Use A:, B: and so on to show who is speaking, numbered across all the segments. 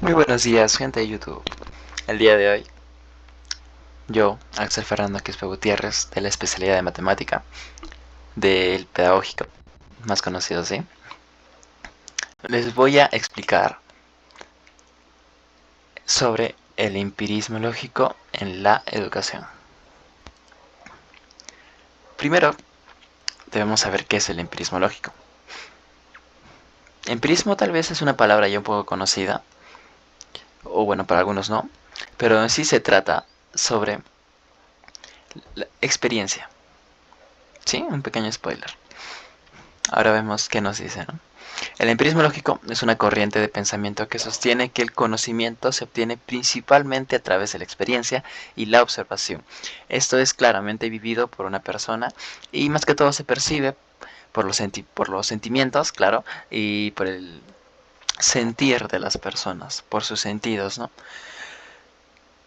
A: Muy buenos días, gente de YouTube. El día de hoy, yo, Axel Fernando Quispe Gutiérrez, de la especialidad de matemática, del pedagógico, más conocido así, les voy a explicar sobre el empirismo lógico en la educación. Primero, debemos saber qué es el empirismo lógico. Empirismo tal vez es una palabra ya un poco conocida, o bueno, para algunos no, pero en sí se trata sobre la experiencia. ¿Sí? Un pequeño spoiler. Ahora vemos qué nos dice, ¿no? El empirismo lógico es una corriente de pensamiento que sostiene que el conocimiento se obtiene principalmente a través de la experiencia y la observación. Esto es claramente vivido por una persona y más que todo se percibe por los sentimientos, claro, y por el sentir de las personas, por sus sentidos, ¿no?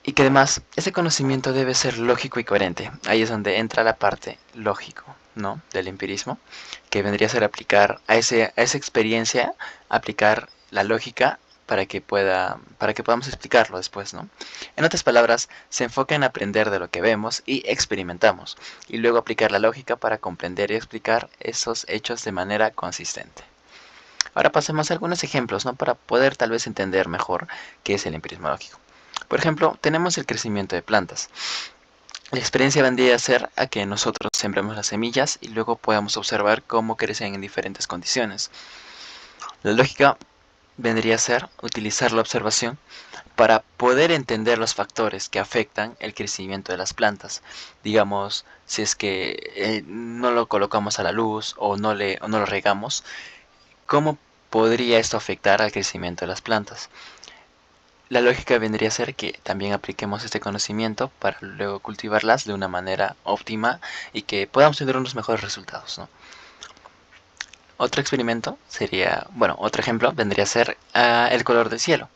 A: Y que además ese conocimiento debe ser lógico y coherente. Ahí es donde entra la parte lógico, ¿no? Del empirismo, que vendría a ser aplicar a esa experiencia, aplicar la lógica para que podamos explicarlo después, ¿no? En otras palabras, se enfoca en aprender de lo que vemos y experimentamos, y luego aplicar la lógica para comprender y explicar esos hechos de manera consistente. Ahora pasemos a algunos ejemplos, ¿no? Para poder tal vez entender mejor qué es el empirismo lógico. Por ejemplo, tenemos el crecimiento de plantas. La experiencia vendría a ser a que nosotros sembremos las semillas y luego podamos observar cómo crecen en diferentes condiciones. La lógica vendría a ser utilizar la observación para poder entender los factores que afectan el crecimiento de las plantas. Digamos, si es que no lo colocamos a la luz o no lo regamos, ¿cómo podría esto afectar al crecimiento de las plantas? La lógica vendría a ser que también apliquemos este conocimiento para luego cultivarlas de una manera óptima y que podamos tener unos mejores resultados, ¿no? Otro experimento sería, bueno, otro ejemplo vendría a ser el color del cielo.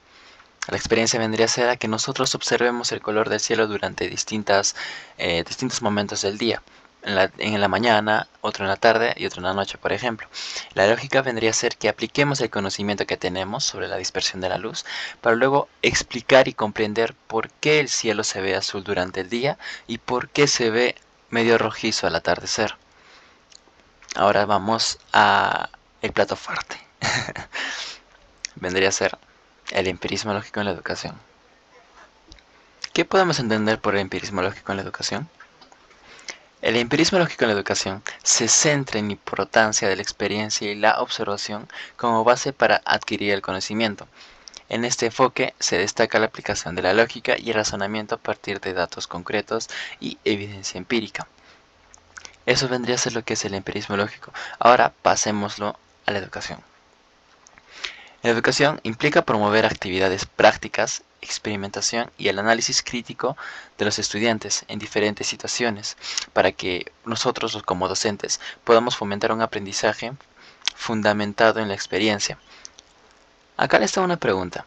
A: La experiencia vendría a ser a que nosotros observemos el color del cielo durante distintos momentos del día. En la mañana, otro en la tarde y otro en la noche, por ejemplo. La lógica vendría a ser que apliquemos el conocimiento que tenemos sobre la dispersión de la luz para luego explicar y comprender por qué el cielo se ve azul durante el día y por qué se ve medio rojizo al atardecer. Ahora vamos a el plato fuerte. Vendría a ser el empirismo lógico en la educación. ¿Qué podemos entender por el empirismo lógico en la educación? El empirismo lógico en la educación se centra en la importancia de la experiencia y la observación como base para adquirir el conocimiento. En este enfoque se destaca la aplicación de la lógica y el razonamiento a partir de datos concretos y evidencia empírica. Eso vendría a ser lo que es el empirismo lógico. Ahora pasémoslo a la educación. La educación implica promover actividades prácticas, experimentación y el análisis crítico de los estudiantes en diferentes situaciones para que nosotros como docentes podamos fomentar un aprendizaje fundamentado en la experiencia. Acá le está una pregunta.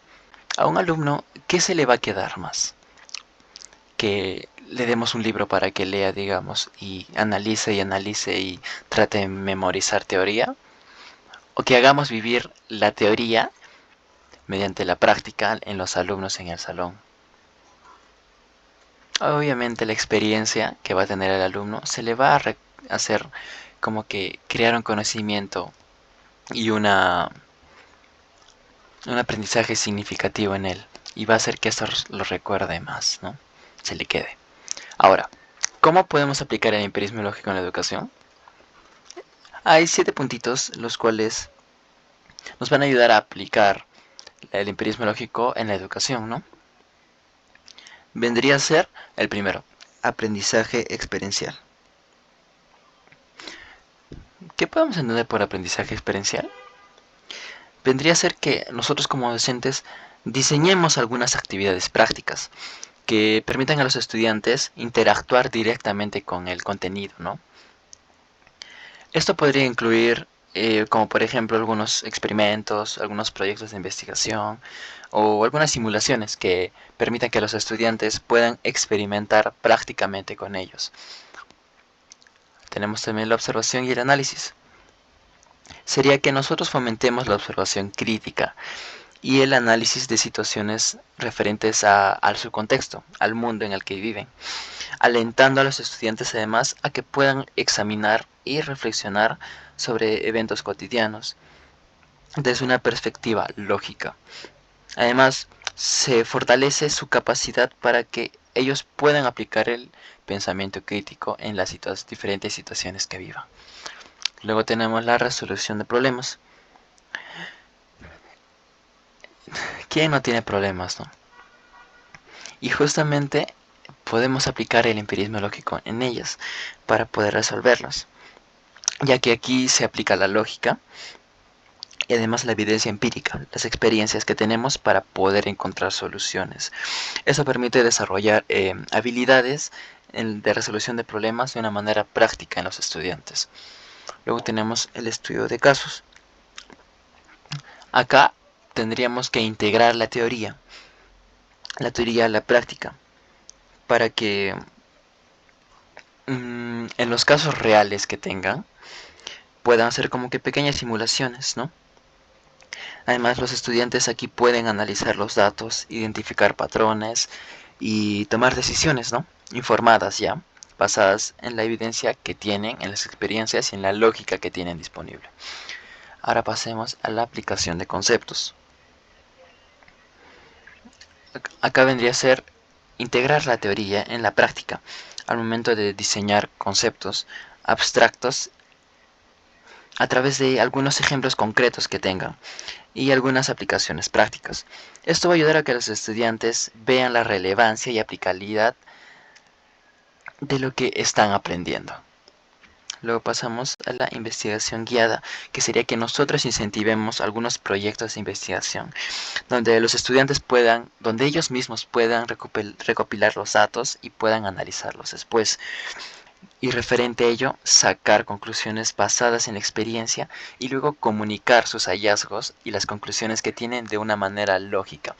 A: A un alumno, ¿qué se le va a quedar más? Que le demos un libro para que lea, digamos, y analice y trate de memorizar teoría, o que hagamos vivir la teoría mediante la práctica en los alumnos en el salón. Obviamente la experiencia que va a tener el alumno se le va a hacer como que crear un conocimiento y un aprendizaje significativo en él y va a hacer que esto lo recuerde más, ¿no? Se le quede. Ahora, ¿cómo podemos aplicar el empirismo lógico en la educación? Hay 7 puntitos los cuales nos van a ayudar a aplicar el empirismo lógico en la educación, ¿no? Vendría a ser el primero, aprendizaje experiencial. ¿Qué podemos entender por aprendizaje experiencial? Vendría a ser que nosotros como docentes diseñemos algunas actividades prácticas que permitan a los estudiantes interactuar directamente con el contenido, ¿no? Esto podría incluir, como por ejemplo, algunos experimentos, algunos proyectos de investigación o algunas simulaciones que permitan que los estudiantes puedan experimentar prácticamente con ellos. Tenemos también la observación y el análisis. Sería que nosotros fomentemos la observación crítica y el análisis de situaciones referentes a su contexto, al mundo en el que viven, alentando a los estudiantes además a que puedan examinar y reflexionar sobre eventos cotidianos desde una perspectiva lógica. Además, se fortalece su capacidad para que ellos puedan aplicar el pensamiento crítico en las diferentes situaciones que vivan. Luego tenemos la resolución de problemas. ¿Quién no tiene problemas, no? Y justamente podemos aplicar el empirismo lógico en ellas para poder resolverlos, ya que aquí se aplica la lógica y además la evidencia empírica, las experiencias que tenemos para poder encontrar soluciones. Eso permite desarrollar habilidades de resolución de problemas de una manera práctica en los estudiantes. Luego tenemos el estudio de casos. Acá tendríamos que integrar la teoría a la práctica, para que en los casos reales que tengan puedan hacer como que pequeñas simulaciones, ¿no? Además, los estudiantes aquí pueden analizar los datos, identificar patrones y tomar decisiones, ¿no? Informadas ya, basadas en la evidencia que tienen, en las experiencias y en la lógica que tienen disponible. Ahora pasemos a la aplicación de conceptos. Acá vendría a ser integrar la teoría en la práctica al momento de diseñar conceptos abstractos a través de algunos ejemplos concretos que tengan y algunas aplicaciones prácticas. Esto va a ayudar a que los estudiantes vean la relevancia y aplicabilidad de lo que están aprendiendo. Luego pasamos a la investigación guiada, que sería que nosotros incentivemos algunos proyectos de investigación, donde los estudiantes donde ellos mismos puedan recopilar los datos y puedan analizarlos después. Y referente a ello, sacar conclusiones basadas en la experiencia y luego comunicar sus hallazgos y las conclusiones que tienen de una manera lógica,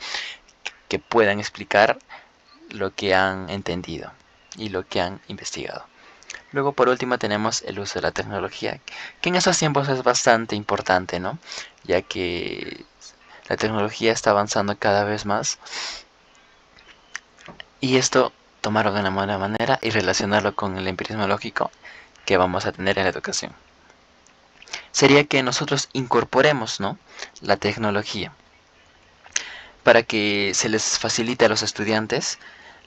A: que puedan explicar lo que han entendido y lo que han investigado. Luego, por último, tenemos el uso de la tecnología, que en esos tiempos es bastante importante, ¿no? Ya que la tecnología está avanzando cada vez más y esto tomarlo de una buena manera y relacionarlo con el empirismo lógico que vamos a tener en la educación. Sería que nosotros incorporemos, ¿no?, la tecnología para que se les facilite a los estudiantes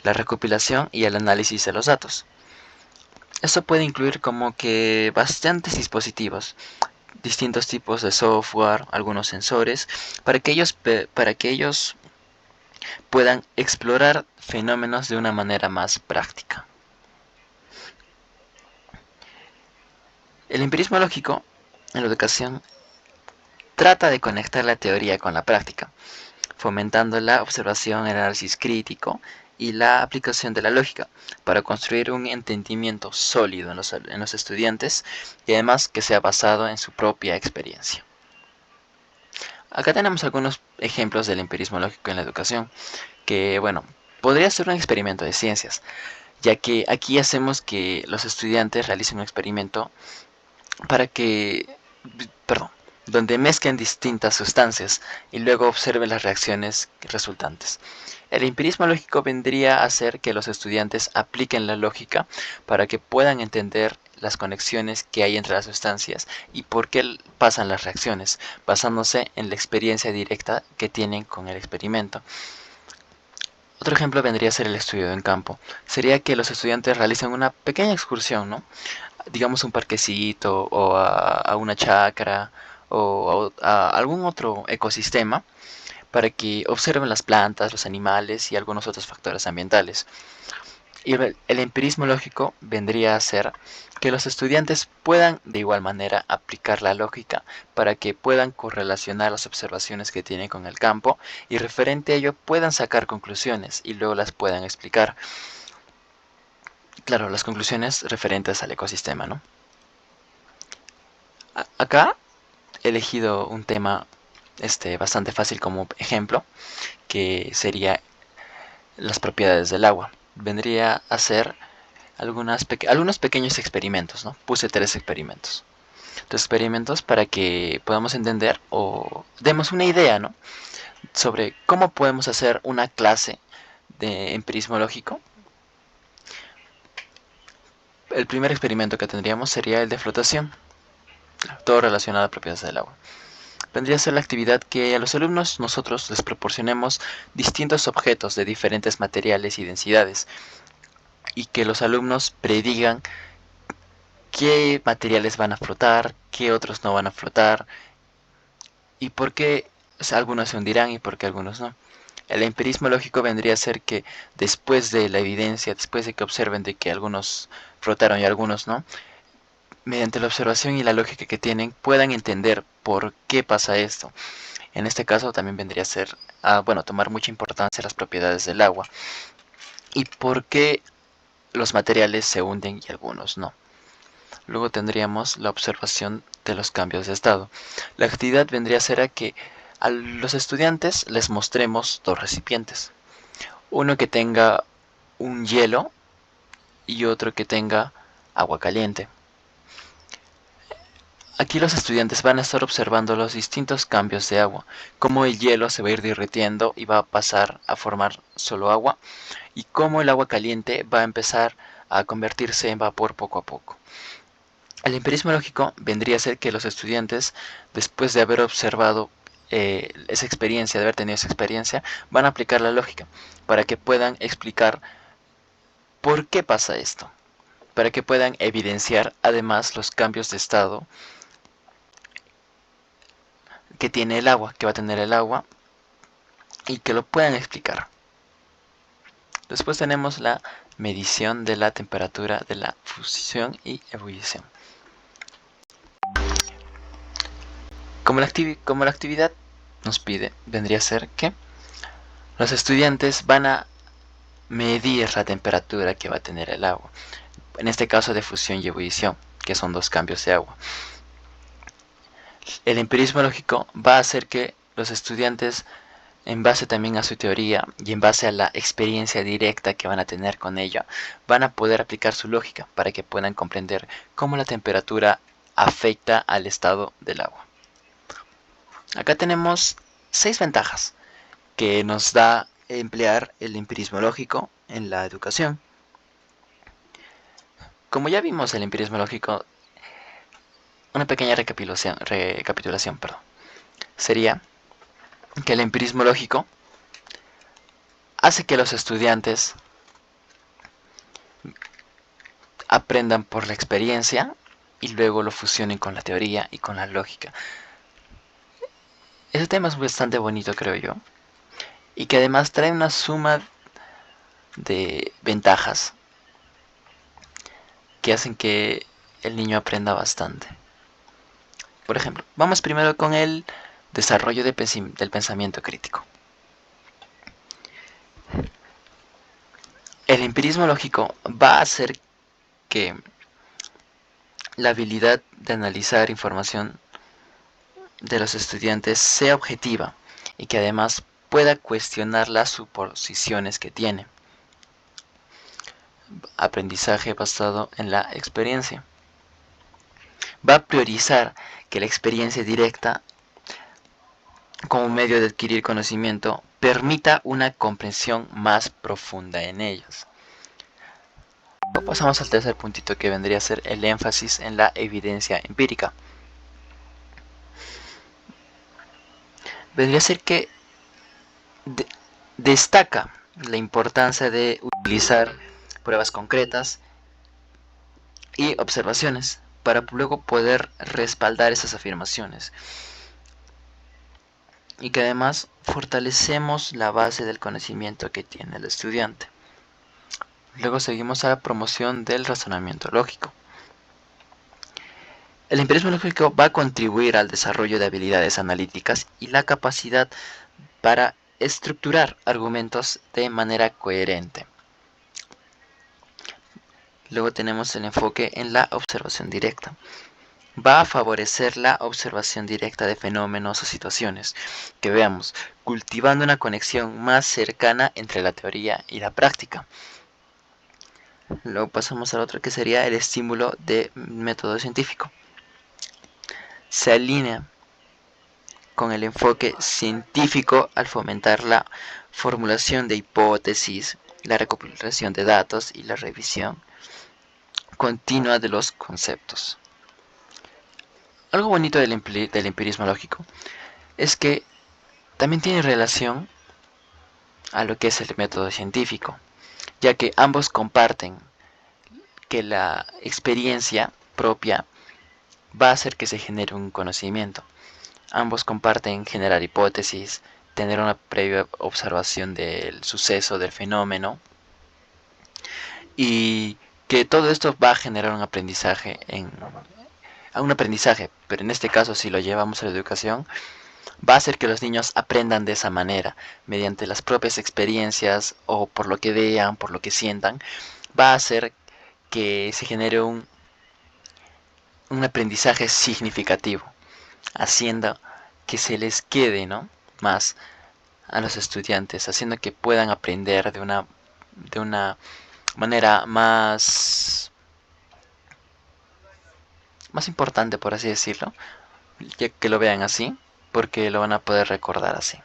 A: la recopilación y el análisis de los datos. Esto puede incluir como que bastantes dispositivos, distintos tipos de software, algunos sensores, para que ellos puedan explorar fenómenos de una manera más práctica. El empirismo lógico en la educación trata de conectar la teoría con la práctica, fomentando la observación, el análisis crítico y la aplicación de la lógica para construir un entendimiento sólido en los estudiantes y además que sea basado en su propia experiencia. Acá tenemos algunos ejemplos del empirismo lógico en la educación, que bueno, podría ser un experimento de ciencias, ya que aquí hacemos que los estudiantes realicen un experimento para que, perdón, donde mezclen distintas sustancias y luego observen las reacciones resultantes. El empirismo lógico vendría a hacer que los estudiantes apliquen la lógica para que puedan entender las conexiones que hay entre las sustancias y por qué pasan las reacciones, basándose en la experiencia directa que tienen con el experimento. Otro ejemplo vendría a ser el estudio en campo. Sería que los estudiantes realicen una pequeña excursión, ¿no?, digamos un parquecito o a una chacra o a algún otro ecosistema para que observen las plantas, los animales y algunos otros factores ambientales. Y el empirismo lógico vendría a ser que los estudiantes puedan de igual manera aplicar la lógica para que puedan correlacionar las observaciones que tienen con el campo y referente a ello puedan sacar conclusiones y luego las puedan explicar. Claro, las conclusiones referentes al ecosistema, ¿no? Acá he elegido un tema bastante fácil como ejemplo, que sería las propiedades del agua. Vendría a ser algunos pequeños experimentos, ¿no? Puse 3 experimentos. 3 experimentos para que podamos entender o demos una idea, ¿no?, sobre cómo podemos hacer una clase de empirismo lógico. El primer experimento que tendríamos sería el de flotación, todo relacionado a propiedades del agua. Vendría a ser la actividad que a los alumnos nosotros les proporcionemos distintos objetos de diferentes materiales y densidades, y que los alumnos predigan qué materiales van a flotar, qué otros no van a flotar, y por qué algunos se hundirán y por qué algunos no. El empirismo lógico vendría a ser que después de la evidencia, después de que observen de que algunos flotaron y algunos no, mediante la observación y la lógica que tienen, puedan entender por qué pasa esto. En este caso también vendría a ser, tomar mucha importancia las propiedades del agua y por qué los materiales se hunden y algunos no. Luego tendríamos la observación de los cambios de estado. La actividad vendría a ser a que a los estudiantes les mostremos dos recipientes. Uno que tenga un hielo y otro que tenga agua caliente. Aquí los estudiantes van a estar observando los distintos cambios de agua, cómo el hielo se va a ir derritiendo y va a pasar a formar solo agua, y cómo el agua caliente va a empezar a convertirse en vapor poco a poco. El empirismo lógico vendría a ser que los estudiantes, después de haber observado esa experiencia, de haber tenido esa experiencia, van a aplicar la lógica para que puedan explicar por qué pasa esto, para que puedan evidenciar además los cambios de estado que tiene el agua, que va a tener el agua, y que lo puedan explicar. Después tenemos la medición de la temperatura de la fusión y ebullición. Como la actividad nos pide, vendría a ser que los estudiantes van a medir la temperatura que va a tener el agua, en este caso de fusión y ebullición, que son dos cambios de agua. El empirismo lógico va a hacer que los estudiantes, en base también a su teoría y en base a la experiencia directa que van a tener con ella, van a poder aplicar su lógica para que puedan comprender cómo la temperatura afecta al estado del agua. Acá tenemos 6 ventajas que nos da emplear el empirismo lógico en la educación. Como ya vimos el empirismo lógico, una pequeña recapitulación, sería que el empirismo lógico hace que los estudiantes aprendan por la experiencia y luego lo fusionen con la teoría y con la lógica. Ese tema es bastante bonito, creo yo, y que además trae una suma de ventajas que hacen que el niño aprenda bastante. Por ejemplo, vamos primero con el desarrollo del pensamiento crítico. El empirismo lógico va a hacer que la habilidad de analizar información de los estudiantes sea objetiva y que además pueda cuestionar las suposiciones que tiene. Aprendizaje basado en la experiencia. Va a priorizar que la experiencia directa como medio de adquirir conocimiento permita una comprensión más profunda en ellos. Pasamos al tercer puntito, que vendría a ser el énfasis en la evidencia empírica. Vendría a ser que destaca la importancia de utilizar pruebas concretas y observaciones para luego poder respaldar esas afirmaciones, y que además fortalecemos la base del conocimiento que tiene el estudiante. Luego seguimos a la promoción del razonamiento lógico. El empirismo lógico va a contribuir al desarrollo de habilidades analíticas y la capacidad para estructurar argumentos de manera coherente. Luego tenemos el enfoque en la observación directa. Va a favorecer la observación directa de fenómenos o situaciones que veamos, cultivando una conexión más cercana entre la teoría y la práctica. Luego pasamos al otro, que sería el estímulo de método científico. Se alinea con el enfoque científico al fomentar la formulación de hipótesis, la recopilación de datos y la revisión continua de los conceptos. Algo bonito del empirismo lógico es que también tiene relación a lo que es el método científico, ya que ambos comparten que la experiencia propia va a hacer que se genere un conocimiento. Ambos comparten generar hipótesis, tener una previa observación del suceso, del fenómeno, y que todo esto va a generar un aprendizaje pero en este caso si lo llevamos a la educación, va a hacer que los niños aprendan de esa manera, mediante las propias experiencias o por lo que vean, por lo que sientan, va a hacer que se genere un aprendizaje significativo, haciendo que se les quede, ¿no?, más a los estudiantes, haciendo que puedan aprender de una manera más importante, por así decirlo, ya que lo vean así, porque lo van a poder recordar así.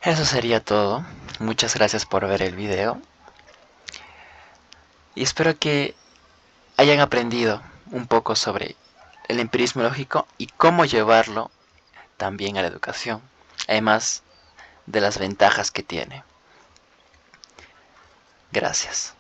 A: Eso sería todo. Muchas gracias por ver el video y espero que hayan aprendido un poco sobre el empirismo lógico y cómo llevarlo también a la educación, además de las ventajas que tiene. Gracias.